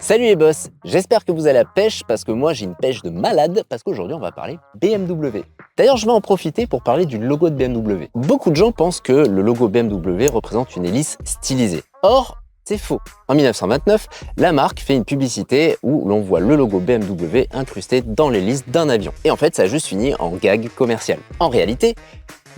Salut les boss, j'espère que vous avez la pêche parce que moi j'ai une pêche de malade parce qu'aujourd'hui on va parler BMW. D'ailleurs je vais en profiter pour parler du logo de BMW. Beaucoup de gens pensent que le logo BMW représente une hélice stylisée. Or, c'est faux. En 1929, la marque fait une publicité où l'on voit le logo BMW incrusté dans l'hélice d'un avion. Et en fait ça a juste fini en gag commercial. En réalité,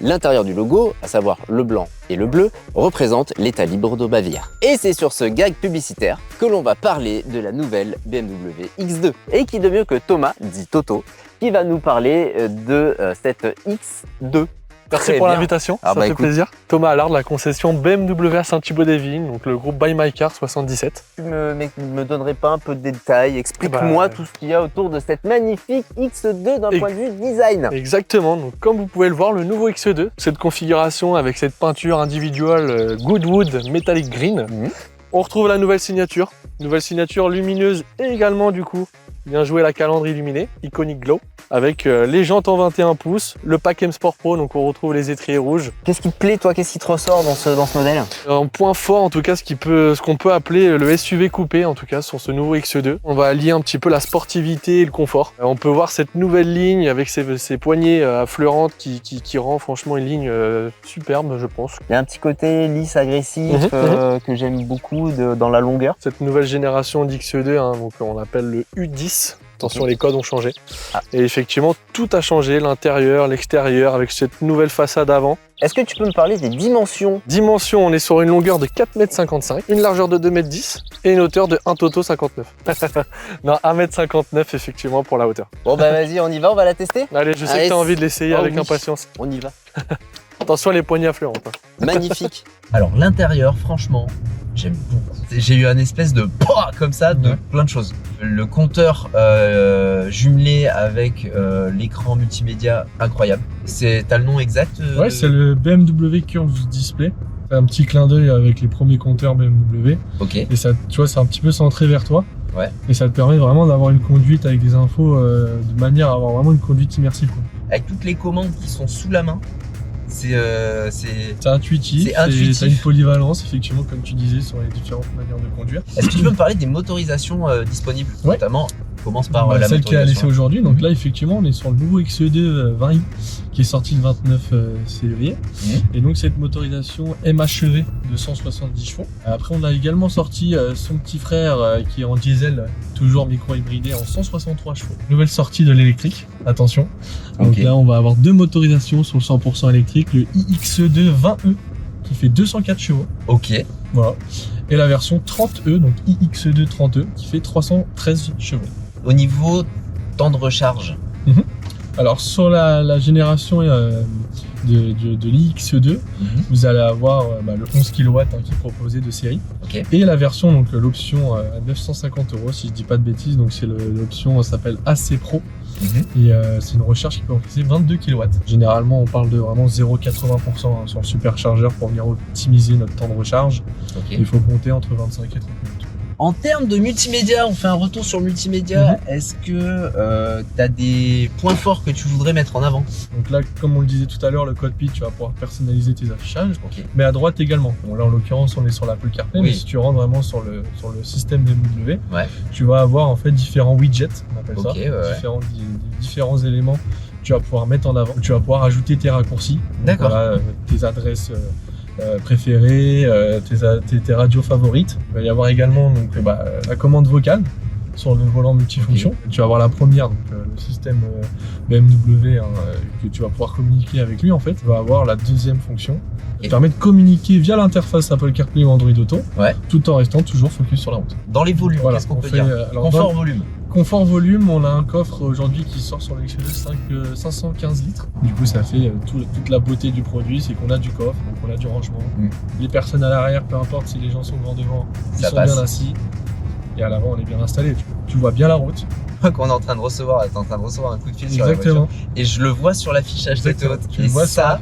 l'intérieur du logo, à savoir le blanc et le bleu, représente l'État libre de Bavière. Et c'est sur ce gag publicitaire que l'on va parler de la nouvelle BMW X2. Et qui de mieux que Thomas, dit Toto, qui va nous parler de cette X2. Merci pour l'invitation, ça fait écoute, plaisir. Thomas Allard de la concession BMW à Saint-Thibaud-des-Vignes, donc le groupe Buy My Car 77. Tu me donnerais pas un peu de détails? Explique-moi tout ce qu'il y a autour de cette magnifique X2 d'un point de vue design. Exactement, donc comme vous pouvez le voir, le nouveau X2, cette configuration avec cette peinture individuelle Goodwood Metallic Green. On retrouve la nouvelle signature lumineuse et également du coup, bien joué la calandre illuminée, Iconic Glow, avec les jantes en 21 pouces, le pack M Sport Pro, donc on retrouve les étriers rouges. Qu'est-ce qui te plaît toi? Qu'est-ce qui te ressort dans ce modèle? Un point fort en tout cas, ce qu'on peut appeler le SUV coupé en tout cas sur ce nouveau X2. On va allier un petit peu la sportivité et le confort. On peut voir cette nouvelle ligne avec ses poignées affleurantes qui rend franchement une ligne superbe je pense. Il y a un petit côté lisse, agressif que j'aime beaucoup dans la longueur. Cette nouvelle génération d'X2, donc on appelle le U10. Attention, les codes ont changé. Et effectivement, tout a changé, l'intérieur, l'extérieur, avec cette nouvelle façade avant. Est-ce que tu peux me parler des dimensions? Dimensions, on est sur une longueur de 4,55 m, une largeur de 2,10 m et une hauteur de 1,59 m. Non, 1,59 m effectivement pour la hauteur. Bon bah vas-y, on y va, on va la tester? Allez, je sais que tu as envie de l'essayer avec impatience. On y va. Attention les poignées affleurantes. Magnifique. Alors l'intérieur, franchement, j'aime beaucoup. J'ai eu un espèce de comme ça de plein de choses. Le compteur jumelé avec l'écran multimédia, incroyable. T'as le nom exact Ouais, c'est le BMW Curve Display. C'est un petit clin d'œil avec les premiers compteurs BMW. Ok. Et ça, tu vois, c'est un petit peu centré vers toi. Ouais. Et ça te permet vraiment d'avoir une conduite avec des infos de manière à avoir vraiment une conduite immersive, quoi. Avec toutes les commandes qui sont sous la main. C'est intuitif, t'as une polyvalence effectivement comme tu disais sur les différentes manières de conduire. Est-ce que tu peux me parler des motorisations disponibles? Ouais. Notamment, on commence par la celle qui est à motorisation. l'essai aujourd'hui. Donc là effectivement on est sur le nouveau X2 20i qui est sorti le 29 février. Et donc cette motorisation MHEV de 170 chevaux. Après on a également sorti son petit frère qui est en diesel, toujours micro-hybridé en 163 chevaux. Nouvelle sortie de l'électrique, attention. Donc là on va avoir deux motorisations sur le 100% électrique. Le iX2 20e qui fait 204 chevaux. Ok. Voilà. Et la version 30e, donc iX2 30e qui fait 313 chevaux. Au niveau temps de recharge. Alors sur la génération de l'iX2, vous allez avoir le 11 kW qui est proposé de série. Okay. Et la version, donc l'option à 950 € si je dis pas de bêtises, donc c'est l'option s'appelle AC Pro. Et c'est une recharge qui peut encaisser 22 kW. Généralement on parle de vraiment 0,80% sur le superchargeur pour venir optimiser notre temps de recharge. Il faut compter entre 25 et 30 minutes. En termes de multimédia, on fait un retour sur le multimédia. Est-ce que tu as des points forts que tu voudrais mettre en avant? Donc là, comme on le disait tout à l'heure, le cockpit, tu vas pouvoir personnaliser tes affichages, mais à droite également. Bon, là, en l'occurrence, on est sur l'Apple CarPlay, mais si tu rentres vraiment sur le système BMW, tu vas avoir en fait différents widgets, on appelle ça, différents éléments que tu vas pouvoir mettre en avant. Tu vas pouvoir ajouter tes raccourcis, voilà, tes adresses préférées, tes radios favorites. Il va y avoir également donc, la commande vocale sur le volant multifonction. Tu vas avoir la première, donc le système BMW que tu vas pouvoir communiquer avec lui en fait, va avoir la deuxième fonction qui permet de communiquer via l'interface Apple CarPlay ou Android Auto, tout en restant toujours focus sur la route. Dans les volumes, qu'est-ce qu'on peut dire? Confort, volume. Confort volume, on a un coffre aujourd'hui qui sort sur l'X2 515 litres. Du coup, ça fait toute la beauté du produit, c'est qu'on a du coffre, donc on a du rangement. Les personnes à l'arrière, peu importe si les gens sont devant, ils sont bien assis. Et à l'avant, on est bien installé. Tu vois bien la route. Qu'on est en train de recevoir, un coup de fil sur la voiture. Et je le vois sur l'affichage tête haute. Et ça,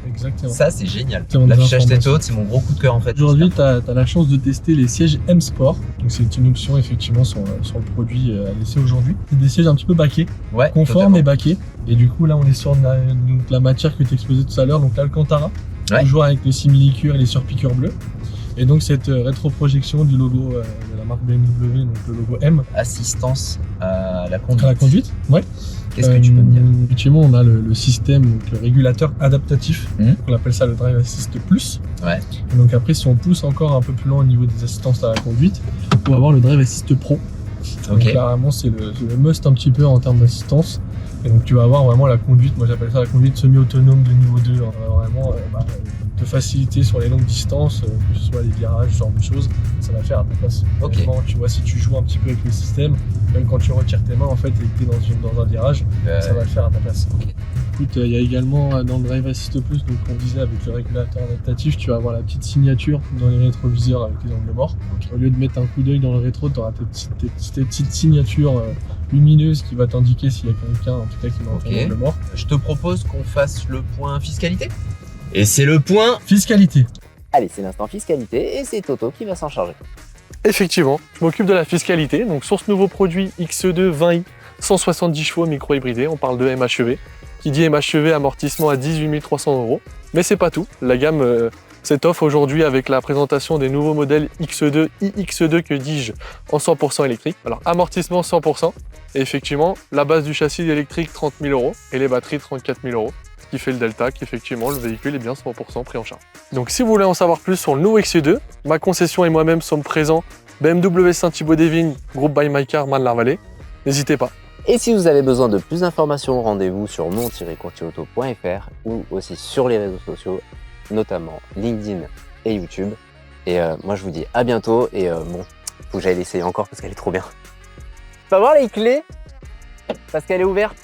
c'est génial. L'affichage tête haute, c'est mon gros coup de cœur en fait. Aujourd'hui, tu as la chance de tester les sièges M Sport. Donc c'est une option effectivement sur le produit à l'essai aujourd'hui. C'est des sièges un petit peu baquets, confort mais baquets. Et du coup là, on est sur la matière que tu exposais tout à l'heure, donc l'Alcantara. toujours avec les simili-cures et les surpiqûres bleus. Et donc cette rétroprojection du logo de la marque BMW, donc le logo M. Assistance à la conduite. À la conduite, ouais. Qu'est-ce que tu peux me dire? Effectivement, on a le système, donc le régulateur adaptatif, on appelle ça le Drive Assist Plus. Ouais. Et donc après, si on pousse encore un peu plus loin au niveau des assistances à la conduite, on peut avoir le Drive Assist Pro. Donc clairement, c'est le must un petit peu en termes d'assistance. Et donc tu vas avoir vraiment la conduite, moi j'appelle ça la conduite semi-autonome de niveau 2, hein, vraiment te faciliter sur les longues distances, que ce soit les virages, ce genre de choses, ça va faire à ta place. Vraiment, tu vois, si tu joues un petit peu avec le système, même quand tu retires tes mains en fait et que tu es dans un virage, ça va le faire à ta place. Écoute, il y a également dans le Drive Assist Plus, donc on disait avec le régulateur adaptatif, tu vas avoir la petite signature dans les rétroviseurs avec les angles morts. Au lieu de mettre un coup d'œil dans le rétro, tu auras tes petites signatures lumineuse qui va t'indiquer s'il y a quelqu'un en tout cas qui met un angle mort. Je te propose qu'on fasse le point fiscalité. Et c'est le point fiscalité. Allez, c'est l'instant fiscalité et c'est Toto qui va s'en charger. Effectivement, je m'occupe de la fiscalité. Donc sur ce nouveau produit XE2 20i, 170 chevaux micro-hybridé, on parle de MHEV. Qui dit MHEV, amortissement à 18 300 €. Mais c'est pas tout. La gamme s'étoffe aujourd'hui avec la présentation des nouveaux modèles XE2, iX2 que dis-je, en 100% électrique. Alors amortissement 100%, et effectivement la base du châssis électrique 30 000 € et les batteries 34 000 €, ce qui fait le delta qu'effectivement le véhicule est bien 100% pris en charge. Donc si vous voulez en savoir plus sur le nouveau XE2, ma concession et moi-même sommes présents BMW Saint-Thibaud-des-Vignes, groupe by My Car, Marne-la-Vallée, n'hésitez pas. Et si vous avez besoin de plus d'informations, rendez-vous sur mon-courtierauto.fr ou aussi sur les réseaux sociaux, notamment LinkedIn et YouTube. Et moi je vous dis à bientôt et bon, faut que j'aille l'essayer encore parce qu'elle est trop bien. Tu vas voir les clés parce qu'elle est ouverte.